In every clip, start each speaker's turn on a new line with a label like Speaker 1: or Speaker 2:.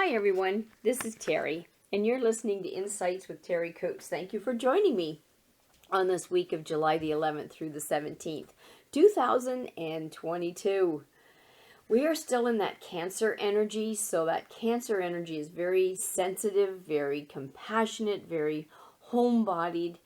Speaker 1: Hi everyone, this is Terry, and you're listening to Insights with Terri Coates. Thank you for joining me on this week of July the 11th through the 17th, 2022. We are still in that Cancer energy, so that Cancer energy is very sensitive, very compassionate, very home-bodied.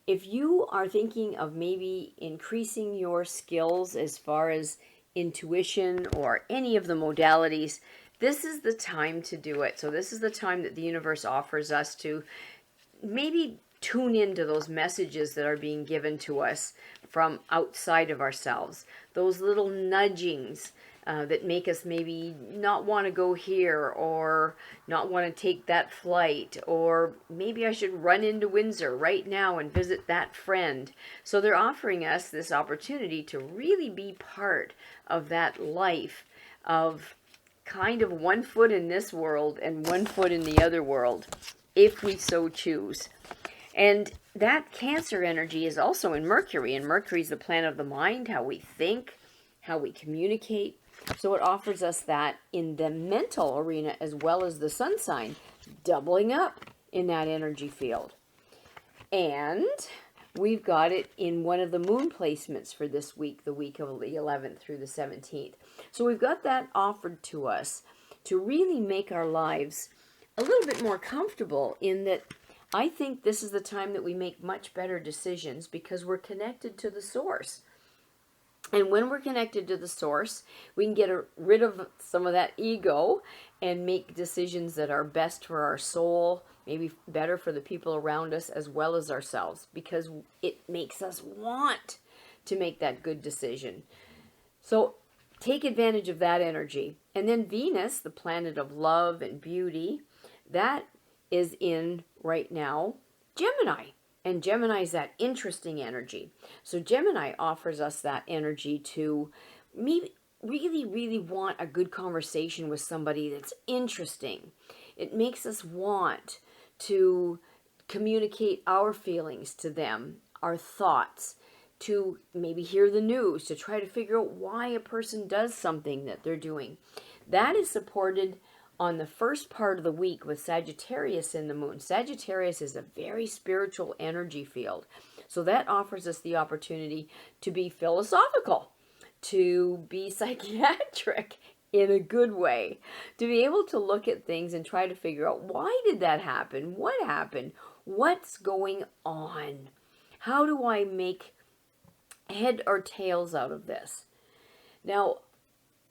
Speaker 1: If you are thinking of maybe increasing your skills as far as intuition or any of the modalities, this is the time to do it. So this is the time that the universe offers us to maybe tune into those messages that are being given to us from outside of ourselves. Those little nudgings that make us maybe not want to go here, or not want to take that flight, or maybe I should run into Windsor right now and visit that friend. So they're offering us this opportunity to really be part of that life of kind of one foot in this world and one foot in the other world, if we so choose. And that Cancer energy is also in Mercury, and Mercury is the planet of the mind, how we think, how we communicate. So it offers us that in the mental arena as well as the sun sign, doubling up in that energy field. And we've got it in one of the moon placements for this week, the week of the 11th through the 17th. So we've got that offered to us to really make our lives a little bit more comfortable, in that I think this is the time that we make much better decisions because we're connected to the source. And when we're connected to the source, we can get rid of some of that ego and make decisions that are best for our soul, maybe better for the people around us as well as ourselves, because it makes us want to make that good decision. So take advantage of that energy. And then Venus, the planet of love and beauty, that is in right now Gemini. And Gemini is that interesting energy. So Gemini offers us that energy to really want a good conversation with somebody that's interesting. It makes us want to communicate our feelings to them, our thoughts, to maybe hear the news, to try to figure out why a person does something that they're doing. That is supported on the first part of the week with Sagittarius in the moon. Sagittarius is a very spiritual energy field. So that offers us the opportunity to be philosophical, to be psychiatric in a good way, to be able to look at things and try to figure out, why did that happen? What happened? What's going on? How do I make head or tails out of this? Now,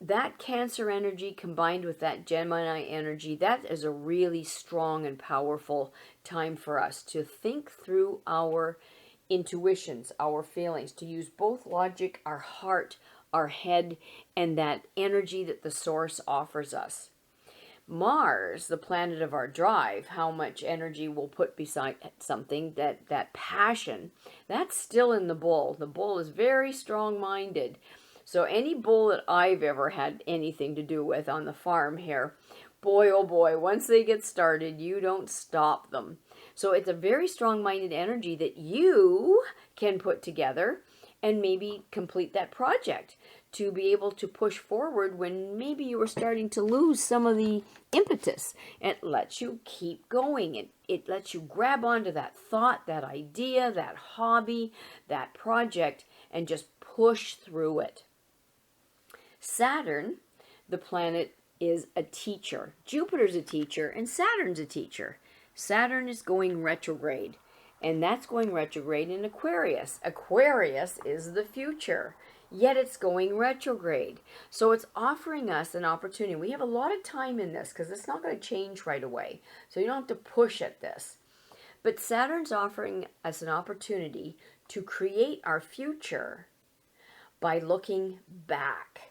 Speaker 1: that Cancer energy combined with that Gemini energy, that is a really strong and powerful time for us to think through our intuitions, our feelings, to use both logic, our heart, our head, and that energy that the source offers us. Mars, the planet of our drive, how much energy we'll put beside something, that passion, that's still in the bull. The bull is very strong-minded. So any bull that I've ever had anything to do with on the farm here, boy, oh boy, once they get started, you don't stop them. So it's a very strong-minded energy that you can put together and maybe complete that project to be able to push forward when maybe you were starting to lose some of the impetus. It lets you keep going. It lets you grab onto that thought, that idea, that hobby, that project, and just push through it. Saturn, the planet, is a teacher. Jupiter's a teacher and Saturn's a teacher. Saturn is going retrograde, and that's going retrograde in Aquarius. Aquarius is the future, yet it's going retrograde. So it's offering us an opportunity. We have a lot of time in this because it's not going to change right away. So you don't have to push at this. But Saturn's offering us an opportunity to create our future by looking back.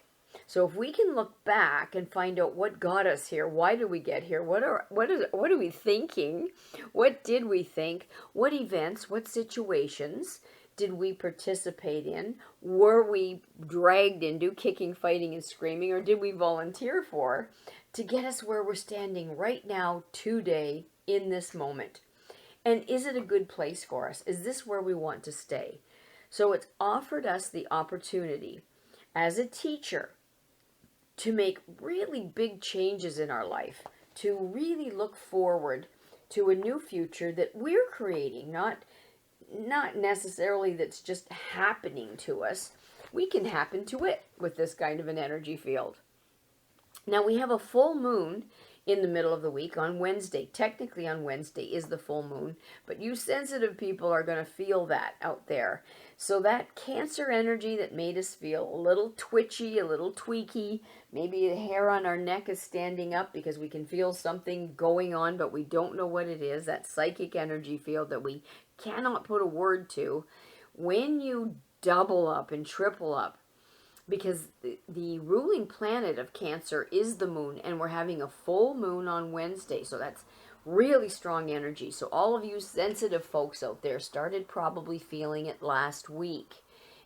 Speaker 1: So if we can look back and find out what got us here, why did we get here, what are we thinking, what did we think, what events, what situations did we participate in, were we dragged into kicking, fighting, and screaming, or did we volunteer for, to get us where we're standing right now, today, in this moment. And is it a good place for us? Is this where we want to stay? So it's offered us the opportunity as a teacher to make really big changes in our life, to really look forward to a new future that we're creating, not necessarily that's just happening to us. We can happen to it with this kind of an energy field. Now we have a full moon in the middle of the week on Wednesday. Technically on Wednesday is the full moon, but you sensitive people are going to feel that out there. So that Cancer energy that made us feel a little twitchy, a little tweaky, maybe the hair on our neck is standing up because we can feel something going on, but we don't know what it is, that psychic energy field that we cannot put a word to. When you double up and triple up, because the ruling planet of Cancer is the moon, and we're having a full moon on Wednesday, so that's really strong energy. So all of you sensitive folks out there started probably feeling it last week,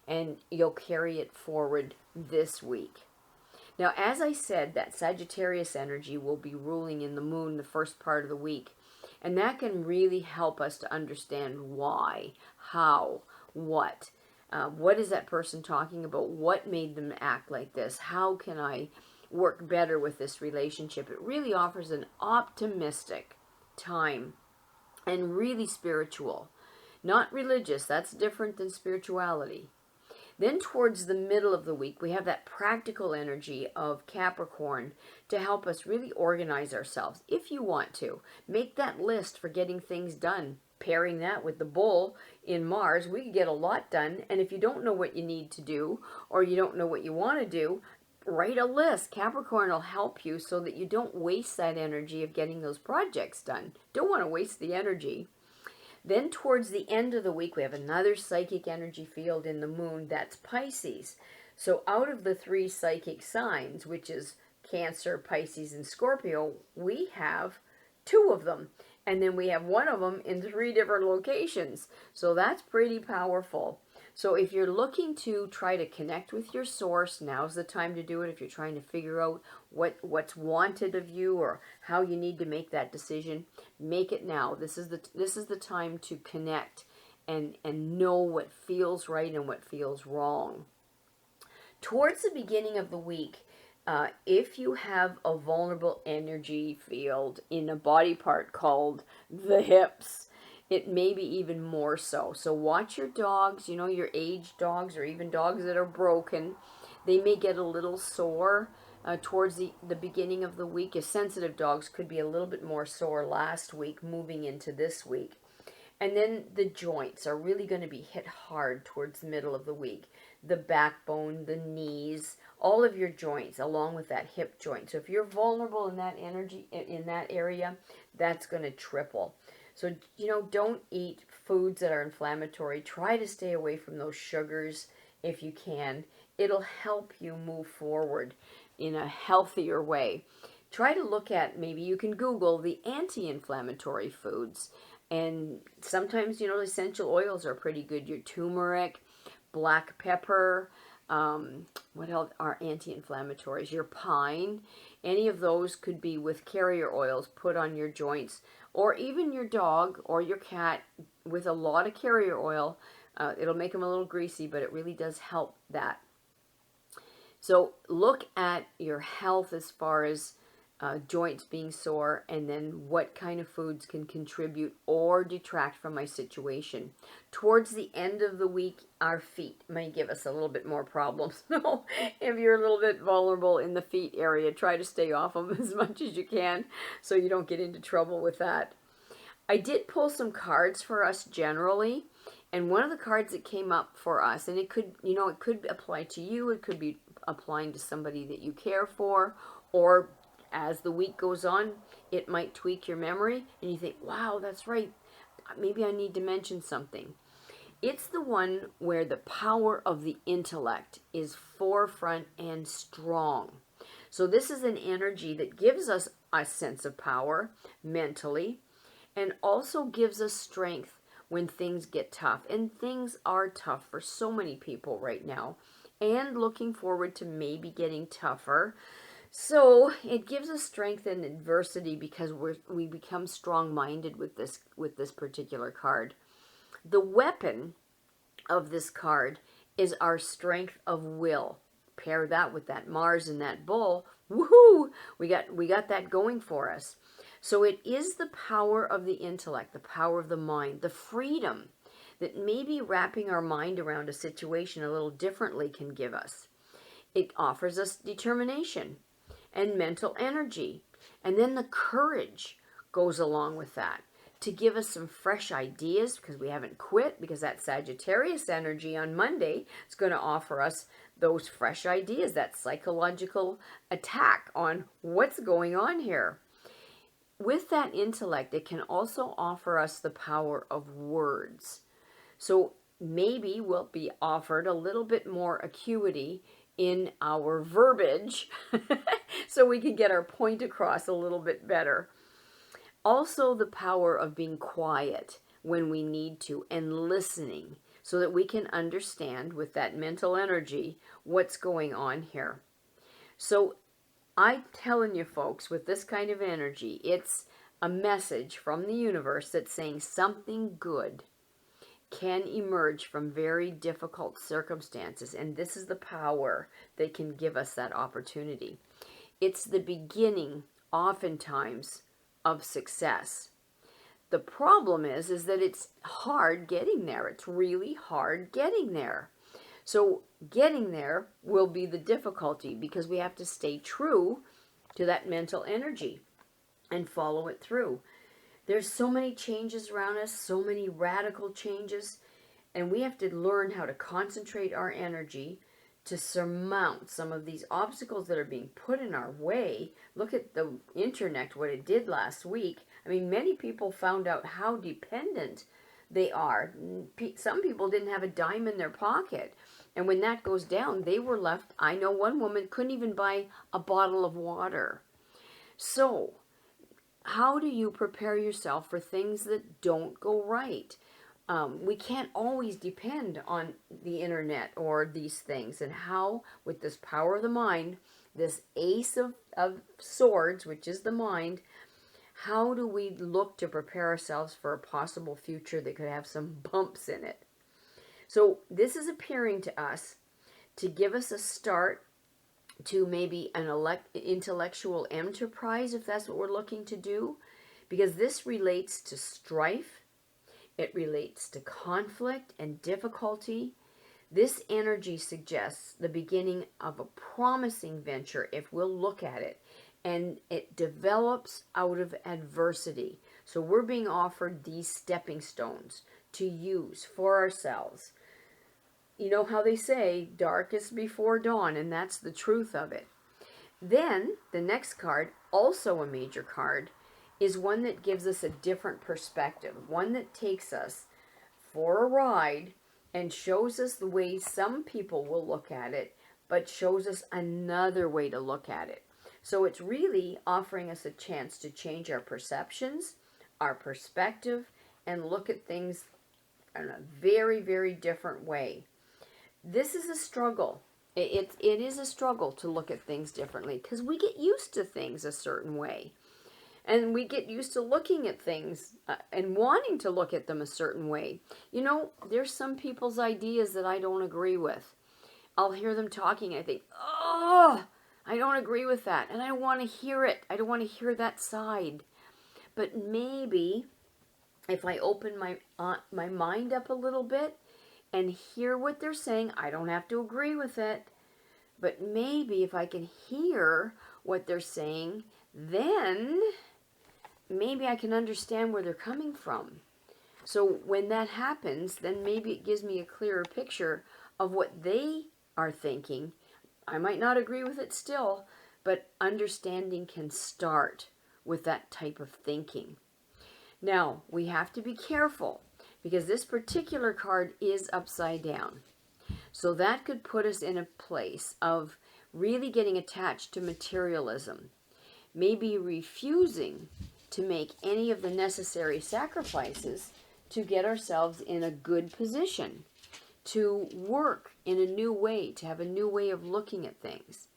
Speaker 1: and you'll carry it forward this week. Now, as I said, that Sagittarius energy will be ruling in the moon the first part of the week, and that can really help us to understand why, how, what. What is that person talking about? What made them act like this? How can I work better with this relationship? It really offers an optimistic time and really spiritual. Not religious, that's different than spirituality. Then towards the middle of the week, we have that practical energy of Capricorn to help us really organize ourselves. If you want to, make that list for getting things done. Pairing that with the bull in Mars, we could get a lot done. And if you don't know what you need to do, or you don't know what you want to do, write a list. Capricorn will help you so that you don't waste that energy of getting those projects done. Don't want to waste the energy. Then towards the end of the week, we have another psychic energy field in the moon, that's Pisces. So out of the 3 psychic signs, which is Cancer, Pisces, and Scorpio, we have 2 of them. And then we have 1 of them in 3 different locations. So that's pretty powerful. So if you're looking to try to connect with your source, now's the time to do it. If you're trying to figure out what's wanted of you or how you need to make that decision, make it now. This is the time to connect and know what feels right and what feels wrong. Towards the beginning of the week, if you have a vulnerable energy field in a body part called the hips, it may be even more so. So watch your dogs, your aged dogs or even dogs that are broken. They may get a little sore towards the beginning of the week. Your sensitive dogs could be a little bit more sore last week moving into this week. And then the joints are really going to be hit hard towards the middle of the week. The backbone, the knees, all of your joints, along with that hip joint. So if you're vulnerable in that energy, in that area, that's going to triple. So, don't eat foods that are inflammatory. Try to stay away from those sugars if you can. It'll help you move forward in a healthier way. Try to look at, maybe you can Google the anti-inflammatory foods. And sometimes, essential oils are pretty good. Your turmeric, black pepper, what else are anti-inflammatories? Your pine, any of those could be with carrier oils put on your joints, or even your dog or your cat with a lot of carrier oil. It'll make them a little greasy, but it really does help that. So look at your health as far as joints being sore, and then what kind of foods can contribute or detract from my situation. Towards the end of the week, our feet may give us a little bit more problems. So if you're a little bit vulnerable in the feet area, try to stay off them as much as you can so you don't get into trouble with that. I did pull some cards for us generally, and one of the cards that came up for us, and it could, it could apply to you, it could be applying to somebody that you care for, or as the week goes on, it might tweak your memory, and you think, wow, that's right, maybe I need to mention something. It's the one where the power of the intellect is forefront and strong. So this is an energy that gives us a sense of power mentally, and also gives us strength when things get tough. And things are tough for so many people right now, and looking forward to maybe getting tougher. So it gives us strength in adversity because we become strong-minded with this particular card. The weapon of this card is our strength of will. pair that with that Mars and that Bull, woohoo, we got that going for us. So it is the power of the intellect, the power of the mind, the freedom that maybe wrapping our mind around a situation a little differently can give us. It offers us determination and mental energy. And then the courage goes along with that to give us some fresh ideas, because we haven't quit, because that Sagittarius energy on Monday is going to offer us those fresh ideas, that psychological attack on what's going on here. With that intellect, it can also offer us the power of words. So maybe we'll be offered a little bit more acuity in our verbiage so we can get our point across a little bit better. Also, the power of being quiet when we need to and listening so that we can understand with that mental energy what's going on here. So I'm telling you folks, with this kind of energy, it's a message from the universe that's saying something good can emerge from very difficult circumstances, and this is the power that can give us that opportunity. It's the beginning, oftentimes, of success. The problem is that it's hard getting there. It's really hard getting there. So getting there will be the difficulty, because we have to stay true to that mental energy and follow it through. There's so many changes around us, so many radical changes, and we have to learn how to concentrate our energy to surmount some of these obstacles that are being put in our way. Look at the internet, what it did last week. I mean, many people found out how dependent they are. Some people didn't have a dime in their pocket. And when that goes down, they were left. I know one woman couldn't even buy a bottle of water. So, how do you prepare yourself for things that don't go right? We can't always depend on the internet or these things. And how, with this power of the mind, this ace of swords, which is the mind, how do we look to prepare ourselves for a possible future that could have some bumps in it? So this is appearing to us to give us a start to maybe an intellectual enterprise, if that's what we're looking to do, because this relates to strife. It relates to conflict and difficulty. This energy suggests the beginning of a promising venture if we'll look at it, and it develops out of adversity. So we're being offered these stepping stones to use for ourselves. You know how they say, darkest before dawn, and that's the truth of it. Then, the next card, also a major card, is one that gives us a different perspective, one that takes us for a ride and shows us the way some people will look at it, but shows us another way to look at it. So it's really offering us a chance to change our perceptions, our perspective, and look at things in a very, very different way. This is a struggle. It is a struggle to look at things differently, because we get used to things a certain way. And we get used to looking at things and wanting to look at them a certain way. You know, there's some people's ideas that I don't agree with. I'll hear them talking and I think, oh, I don't agree with that. And I want to hear it. I don't want to hear that side. But maybe if I open my mind up a little bit and hear what they're saying, I don't have to agree with it. But maybe if I can hear what they're saying, then maybe I can understand where they're coming from. So when that happens, then maybe it gives me a clearer picture of what they are thinking. I might not agree with it still, but understanding can start with that type of thinking. Now, we have to be careful, because this particular card is upside down. So that could put us in a place of really getting attached to materialism, maybe refusing to make any of the necessary sacrifices to get ourselves in a good position, to work in a new way, to have a new way of looking at things.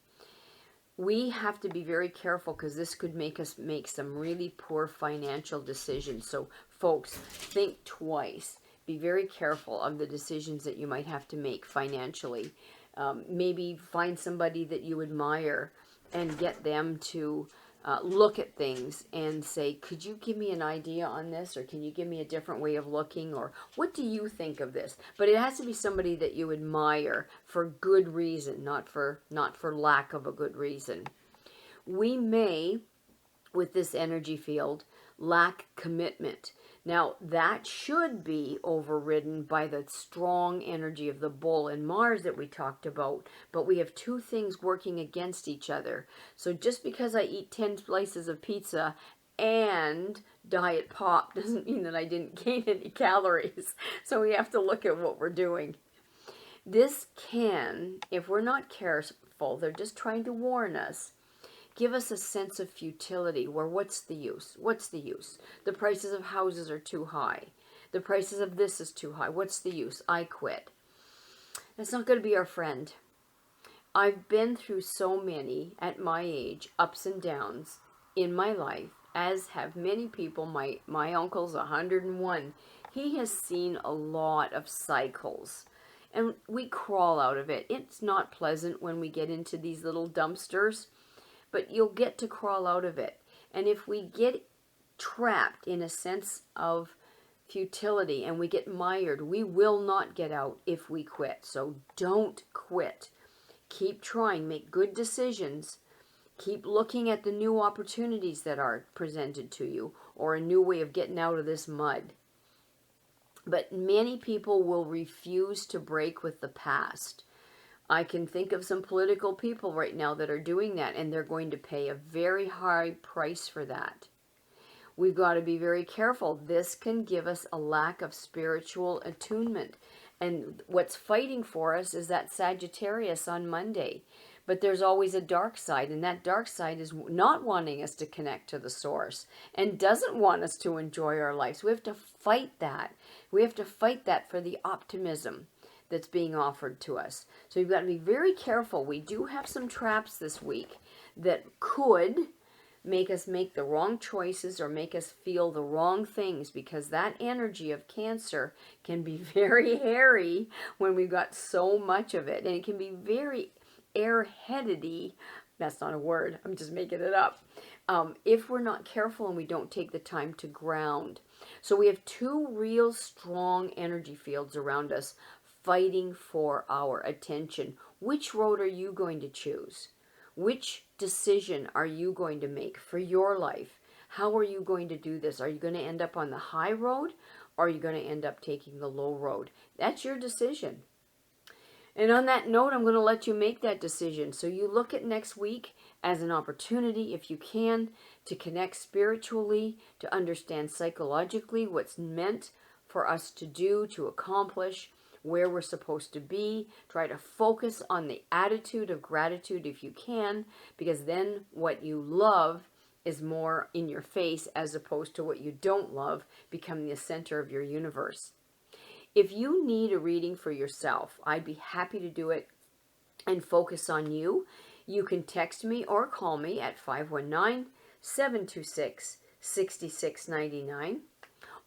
Speaker 1: We have to be very careful, because this could make us make some really poor financial decisions. So folks, think twice. Be very careful of the decisions that you might have to make financially. Maybe find somebody that you admire and get them to look at things and say, could you give me an idea on this, or can you give me a different way of looking, or what do you think of this? But it has to be somebody that you admire for good reason, not for lack of a good reason. We may, with this energy field, lack commitment. Now, that should be overridden by the strong energy of the bull and Mars that we talked about, but we have two things working against each other. So just because I eat 10 slices of pizza and diet pop doesn't mean that I didn't gain any calories. So we have to look at what we're doing. This can, if we're not careful, they're just trying to warn us, give us a sense of futility, where what's the use? What's the use? The prices of houses are too high. The prices of this is too high. What's the use? I quit. That's not going to be our friend. I've been through so many, at my age, ups and downs in my life, as have many people. My uncle's 101. He has seen a lot of cycles. And we crawl out of it. It's not pleasant when we get into these little dumpsters, but you'll get to crawl out of it. And if we get trapped in a sense of futility and we get mired, we will not get out if we quit. So don't quit. Keep trying. Make good decisions. Keep looking at the new opportunities that are presented to you, or a new way of getting out of this mud. But many people will refuse to break with the past. I can think of some political people right now that are doing that, and they're going to pay a very high price for that. We've got to be very careful. This can give us a lack of spiritual attunement. And what's fighting for us is that Sagittarius on Monday. But there's always a dark side, and that dark side is not wanting us to connect to the source and doesn't want us to enjoy our lives. We have to fight that. We have to fight that for the optimism that's being offered to us. So you've got to be very careful. We do have some traps this week that could make us make the wrong choices or make us feel the wrong things, because that energy of Cancer can be very hairy when we've got so much of it, and it can be very airheadedy. That's not a word, I'm just making it up. If we're not careful and we don't take the time to ground. So we have two real strong energy fields around us fighting for our attention. Which road are you going to choose? Which decision are you going to make for your life? How are you going to do this? Are you going to end up on the high road, or are you going to end up taking the low road? That's your decision. And on that note, I'm going to let you make that decision. So you look at next week as an opportunity, if you can, to connect spiritually, to understand psychologically what's meant for us to do, to accomplish, where we're supposed to be. Try to focus on the attitude of gratitude if you can, because then what you love is more in your face, as opposed to what you don't love becoming the center of your universe. If you need a reading for yourself, I'd be happy to do it and focus on you. You can text me or call me at 519-726-6699,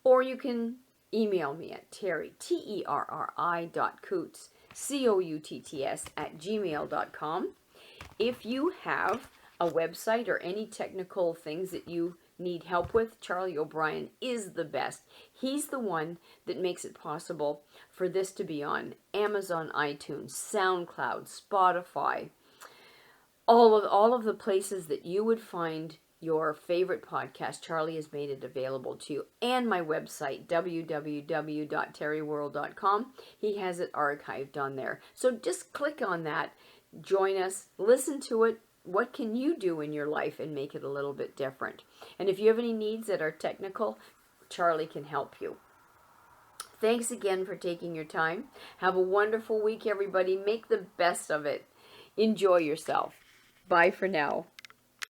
Speaker 1: or you can email me at Terri, Terri.Coutts, Coutts @gmail.com. If you have a website or any technical things that you need help with, Charlie O'Brien is the best. He's the one that makes it possible for this to be on Amazon, iTunes, SoundCloud, Spotify, all of the places that you would find your favorite podcast. Charlie has made it available to you. And my website, www.terriworld.com. He has it archived on there. So just click on that, join us, listen to it. What can you do in your life and make it a little bit different? And if you have any needs that are technical, Charlie can help you. Thanks again for taking your time. Have a wonderful week, everybody. Make the best of it. Enjoy yourself. Bye for now.